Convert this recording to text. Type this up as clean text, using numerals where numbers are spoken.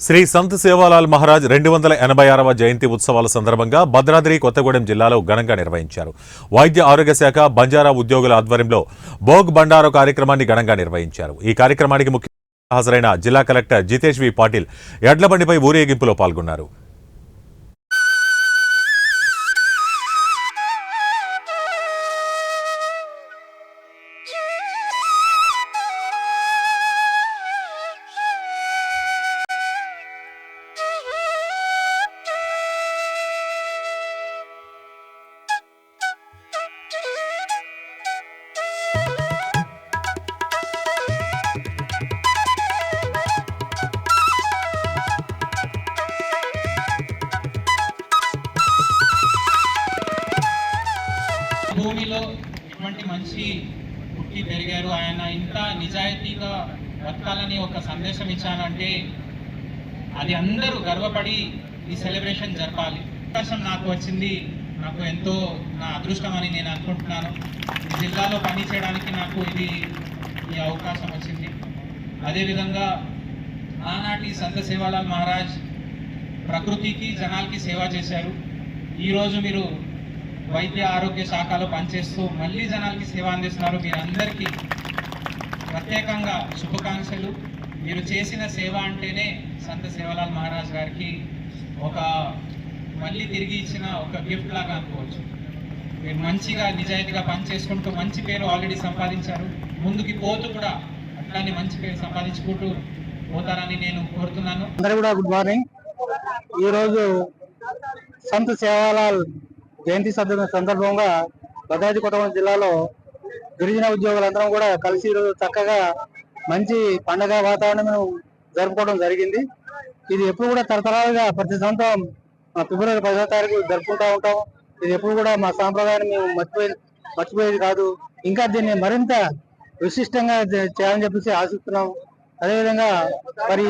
శ్రీ సంత్ సేవాలాల్ మహారాజ్ 286వ జయంతి ఉత్సవాల సందర్భంగా భద్రాద్రి కొత్తగూడెం జిల్లాలో ఘనంగా నిర్వహించారు. వైద్య ఆరోగ్య శాఖ బంజారా ఉద్యోగుల ఆధ్వర్యంలో భోగ్ బండారో కార్యక్రమాన్ని ఘనంగా నిర్వహించారు. ఈ కార్యక్రమానికి ముఖ్య హాజరైన జిల్లా కలెక్టర్ జితేష్ వి పాటిల్ ఎడ్లబండిపై ఊరేగింపులో పాల్గొన్నారు. భూమిలో ఇటువంటి మంచి పుట్టి పెరిగారు. ఆయన ఇంత నిజాయితీగా బతకాలని ఒక సందేశం ఇచ్చానంటే అది అందరూ గర్వపడి ఈ సెలబ్రేషన్ జరపాలి. అవకాశం నాకు వచ్చింది, నాకు ఎంతో నా అదృష్టం అని నేను అనుకుంటున్నాను. ఈ జిల్లాలో పనిచేయడానికి నాకు ఈ అవకాశం వచ్చింది. అదేవిధంగా ఆనాటి సంత సేవాలాల్ మహారాజ్ ప్రకృతికి జనాలకి సేవ చేశారు. ఈరోజు మీరు వైద్య ఆరోగ్య శాఖలో పనిచేస్తూ మళ్ళీ జనాలకి సేవ అందిస్తున్నారు. మీరందరికీ ప్రత్యేకంగా శుభాకాంక్షలు. మీరు చేసిన సేవ అంటేనే సంత సేవాలాల్ మహారాజ్ గారికి ఒక మళ్ళీ తిరిగి ఇచ్చిన ఒక గిఫ్ట్ లాగా అనుకోవచ్చు. మీరు మంచిగా నిజాయితీగా పనిచేసుకుంటూ మంచి పేరు ఆల్రెడీ సంపాదించారు. ముందుకి పోతూ కూడా అట్లానే మంచి పేరు సంపాదించుకుంటూ పోతారని నేను కోరుతున్నాను. అందరూ కూడా గుడ్ మార్నింగ్. ఈరోజు సంత్ సేవాలాల్ జయంతి సందర్భంగా భద్రాద్రి కొత్తగూడెం జిల్లాలో గిరిజన ఉద్యోగులందరం కూడా కలిసి ఈరోజు చక్కగా మంచి పండగ వాతావరణం జరుపుకోవడం జరిగింది. ఇది ఎప్పుడు కూడా తరతరాలుగా ప్రతి సంవత్సరం ఫిబ్రవరి 10వ తారీఖు జరుపుకుంటూ ఉంటాం. ఇది ఎప్పుడు కూడా మా సాంప్రదాయాన్ని మేము మర్చిపోయేది కాదు. ఇంకా దీన్ని మరింత విశిష్టంగా చేయాలని చెప్పేసి ఆశిస్తున్నాం. అదేవిధంగా మరి